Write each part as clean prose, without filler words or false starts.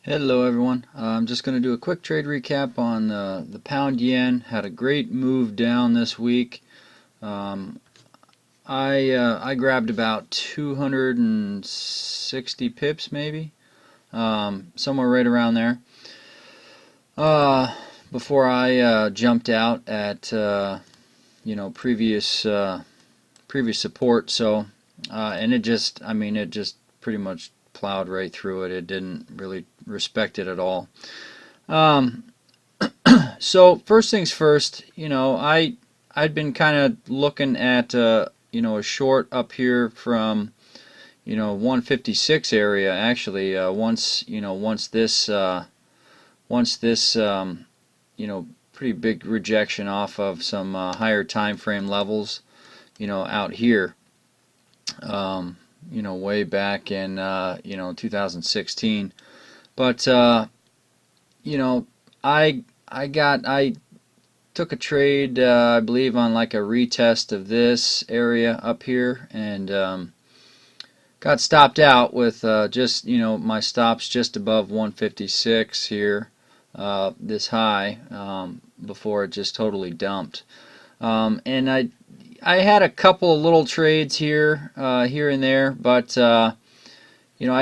Hello everyone. I'm just going to do a quick trade recap on the pound yen. Had a great move down this week. Um, I grabbed about 260 pips maybe, somewhere right around there. Uh, Before I jumped out at previous support. So and it just pretty much plowed right through it. It didn't really respect it at all. Um, So first things first, I'd been kind of looking at a short up here from 156 area actually. Once this pretty big rejection off of some higher time frame levels out here, way back in 2016. But you know I took a trade, I believe, on like a retest of this area up here, and got stopped out with just my stops just above 156 here, this high, before it just totally dumped. And I had a couple of little trades here, here and there, but I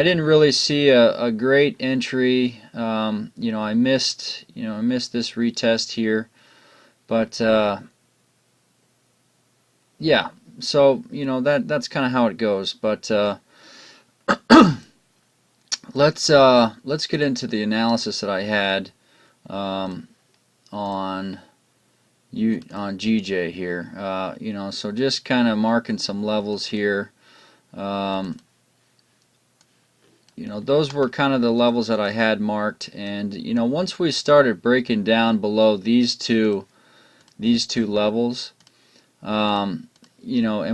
didn't really see a great entry. I missed this retest here. But yeah, so that's kind of how it goes. But let's get into the analysis that I had um, on GJ here. So just kind of marking some levels here. Um, those were kind of the levels that I had marked, and once we started breaking down below these two levels. And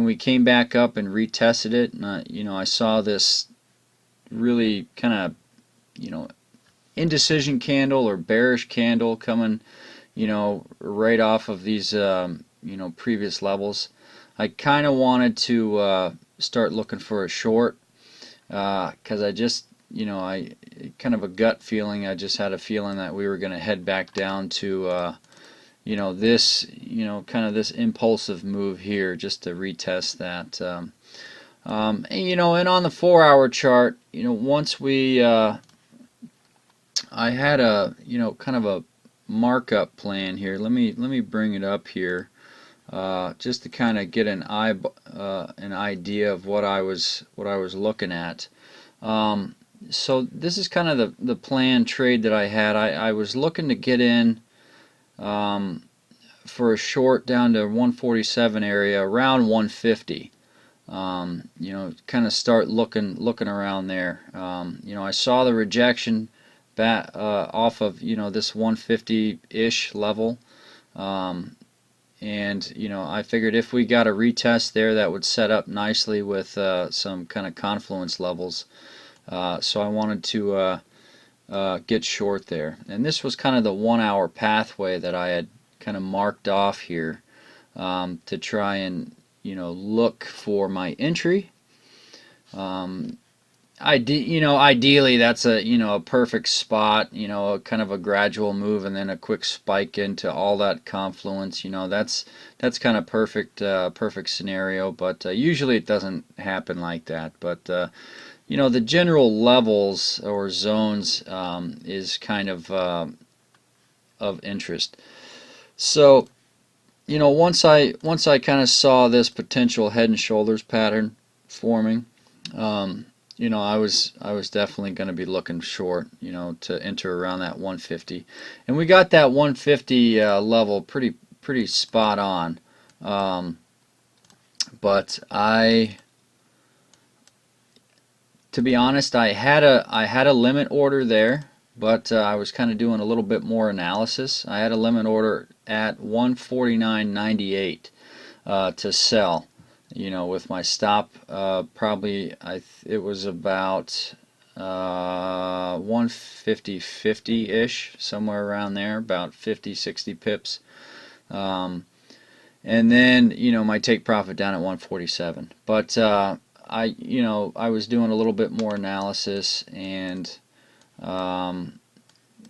we came back up and retested it, and I saw this really kind of indecision candle or bearish candle coming right off of these previous levels. I kind of wanted to start looking for a short, because I just I kind of a gut feeling. I just had a feeling that we were going to head back down to this kind of this impulsive move here, just to retest that. And on the 4-hour chart, once we I had a kind of a markup plan here. Let me bring it up here, just to kind of get an idea of what I was looking at. So this is kind of the planned trade that I had. I was looking to get in for a short down to 147 area, around 150. Kind of start looking around there. I saw the rejection back off of this 150-ish level, and I figured if we got a retest there, that would set up nicely with some kind of confluence levels. So I wanted to get short there, and this was kind of the 1-hour pathway that I had kind of marked off here, to try and look for my entry. Ideally that's a perfect spot, kind of a gradual move and then a quick spike into all that confluence. That's kind of perfect scenario, but usually it doesn't happen like that. But the general levels or zones is kind of interest. So once I kind of saw this potential head and shoulders pattern forming, I was definitely going to be looking short, to enter around that 150, and we got that 150 level pretty spot on. But to be honest, I had a limit order there, but I was kind of doing a little bit more analysis. I had a limit order at 149.98 to sell. With my stop, probably it was about 150.50 ish, somewhere around there, about 50-60 pips. And then my take profit down at 147. But I was doing a little bit more analysis, and Um,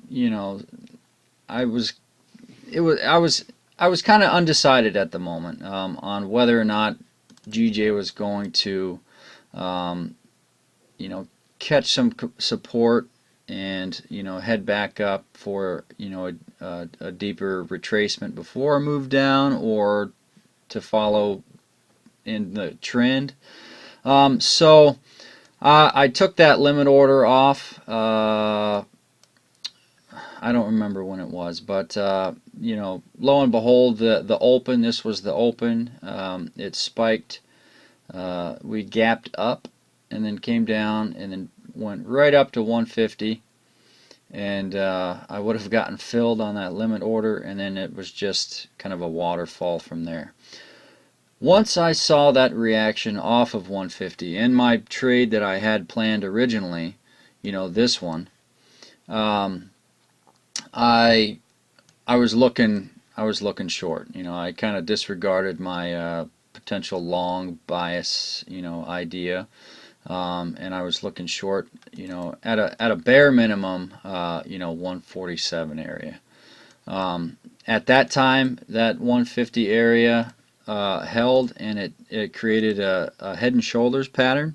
you know, I was it was I was kind of undecided at the moment on whether or not GJ was going to um, you know, catch some support and head back up for a deeper retracement before a move down, or to follow in the trend. So I took that limit order off. I don't remember when it was, but lo and behold, the open. This was the open. It spiked. We gapped up and then came down and then went right up to 150. And I would have gotten filled on that limit order, and then it was just kind of a waterfall from there. Once I saw that reaction off of 150 in my trade that I had planned originally, this one, um, I I was looking short. I kind of disregarded my potential long bias, idea, and I was looking short, at a bare minimum, 147 area. At that time, that 150 area held, and it created a head and shoulders pattern.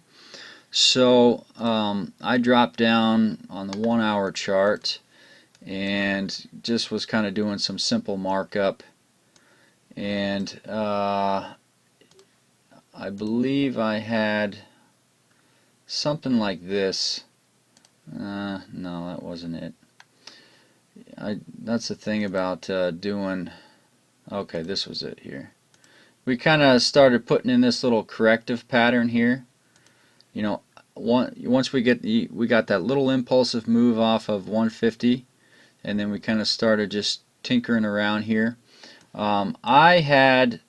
So I dropped down on the 1 hour chart and just was kind of doing some simple markup, and I believe I had something like this. No, that wasn't it. That's the thing about doing. Okay, this was it here. We kind of started putting in this little corrective pattern here. Once we got that little impulsive move off of 150, and then we kind of started just tinkering around here. I had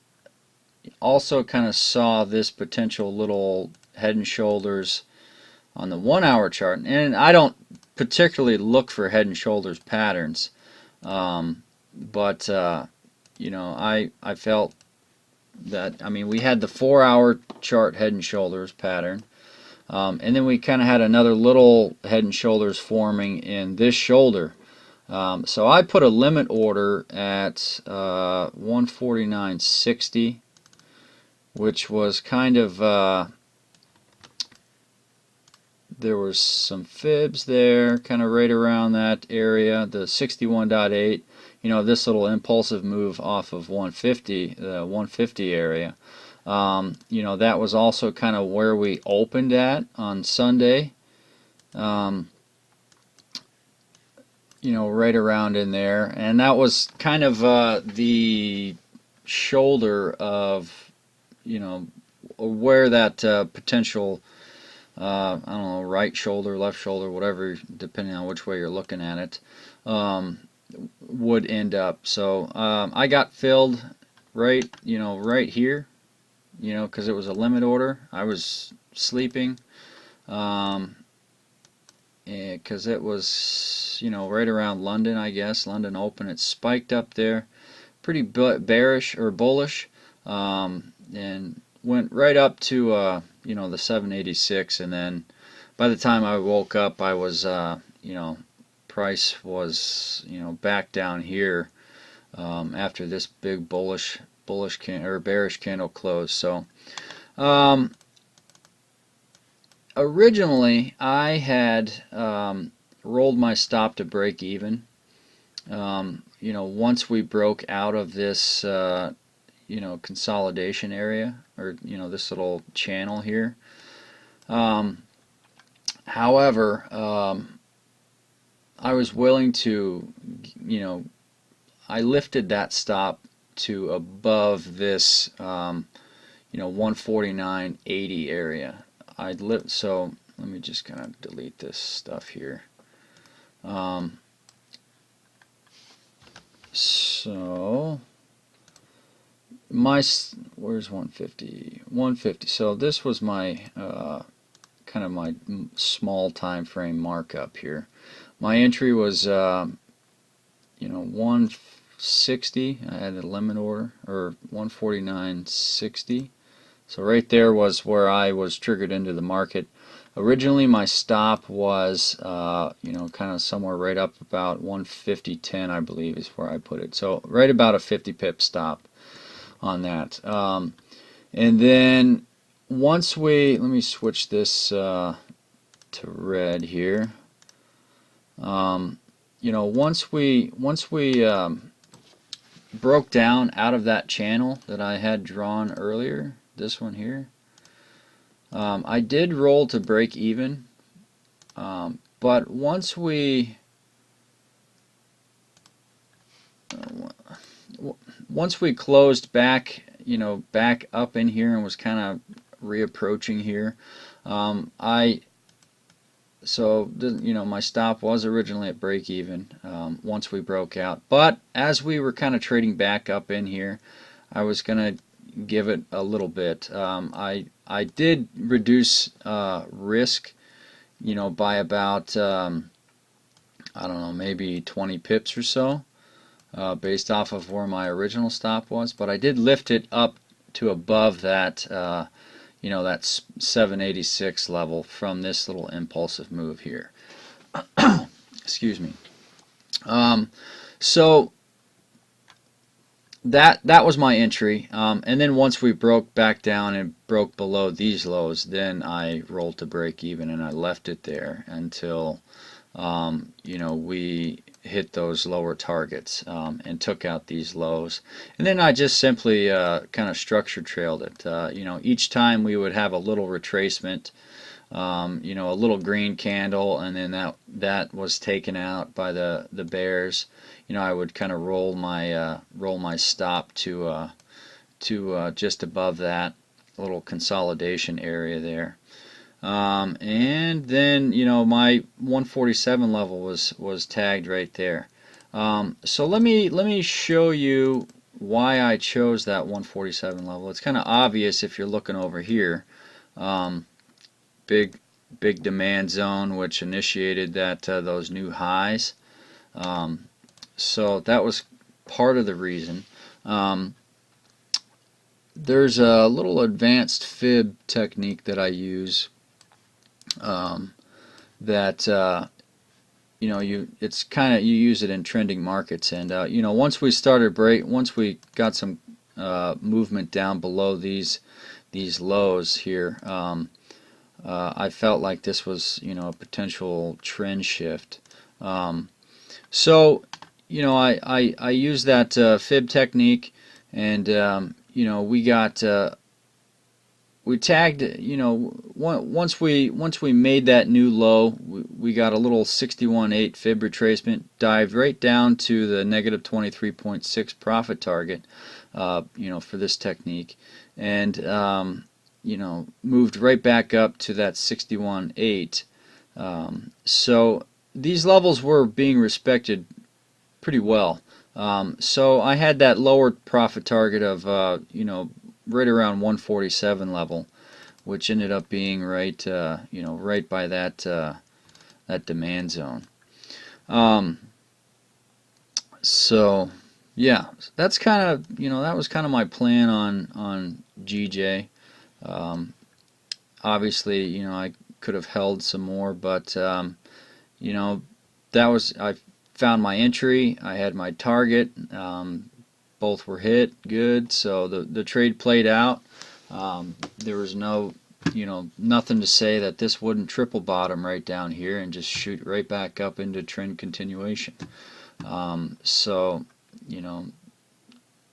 also kind of saw this potential little head and shoulders on the 1 hour chart, and I don't particularly look for head and shoulders patterns, but I felt that, we had the 4 hour chart head and shoulders pattern, and then we kind of had another little head and shoulders forming in this shoulder. So I put a limit order at 149.60, which was kind of there was some fibs there, kind of right around that area, the 61.8. This little impulsive move off of 150, the 150 area. That was also kind of where we opened at on Sunday. Right around in there, and that was kind of the shoulder of, where that potential, I don't know, right shoulder, left shoulder, whatever, depending on which way you're looking at it, would end up. So I got filled right here, because it was a limit order. I was sleeping, because it was right around London, I guess, London Open. It spiked up there, pretty bearish or bullish, and went right up to the 786, and then by the time I woke up, I was price was back down here after this big bullish or bearish candle close. So originally I had rolled my stop to break even. Once we broke out of this consolidation area, or this little channel here. However, I was willing to, I lifted that stop to above this 149.80 area. So let me just kind of delete this stuff here. So where's 150? 150. So this was my kind of my small time frame markup here. My entry was 160. I had a limit order, or 149.60. So right there was where I was triggered into the market. Originally my stop was kind of somewhere right up about 150.10, I believe is where I put it. So right about a 50 pip stop on that. And then once we, let me switch this to red here. Once we broke down out of that channel that I had drawn earlier, this one here, I did roll to break even, but once we closed back, back up in here and was kind of reapproaching here, my stop was originally at break even once we broke out, but as we were kind of trading back up in here, I was gonna give it a little bit. I did reduce risk, by about I don't know, maybe 20 pips or so, based off of where my original stop was, but I did lift it up to above that that 786 level from this little impulsive move here. Excuse me. So that was my entry, and then once we broke back down and broke below these lows, then I rolled to break even and I left it there until we hit those lower targets, and took out these lows, and then I just simply kind of structure trailed it. Each time we would have a little retracement, a little green candle, and then that was taken out by the bears. I would kind of roll my stop to just above that little consolidation area there. And then my 147 level was tagged right there. So let me show you why I chose that 147 level. It's kind of obvious if you're looking over here. Big demand zone which initiated those new highs. So that was part of the reason. There's a little advanced fib technique that I use, that it's kind of, you use it in trending markets, and once we got some movement down below these lows here, I felt like this was a potential trend shift. So I use that fib technique, and we tagged, once we made that new low, we got a little 61.8 fib retracement, dived right down to the negative 23.6 profit target, for this technique, and moved right back up to that 61.8. So these levels were being respected pretty well. So I had that lower profit target of right around 147 level, which ended up being right right by that demand zone. So yeah, that's kind of that was kind of my plan on GJ. Obviously, I could have held some more, but that was, I found my entry, I had my target, both were hit good, so the trade played out. There was nothing to say that this wouldn't triple bottom right down here and just shoot right back up into trend continuation. So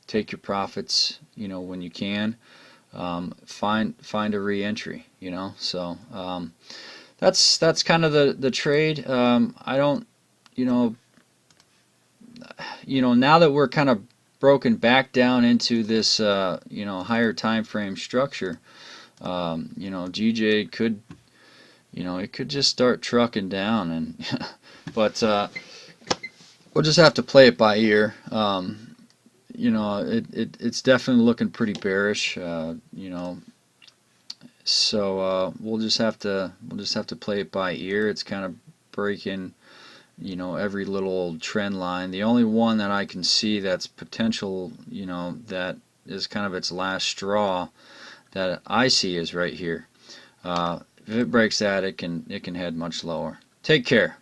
take your profits when you can. Find a re-entry, so that's kind of the trade. I don't, now that we're kind of broken back down into this higher time frame structure, GJ could, it could just start trucking down, and but we'll just have to play it by ear. It's definitely looking pretty bearish, so we'll just have to play it by ear. It's kind of breaking every little trend line. The only one that I can see that's potential, that is kind of its last straw that I see is right here. If it breaks that, it can head much lower. Take care.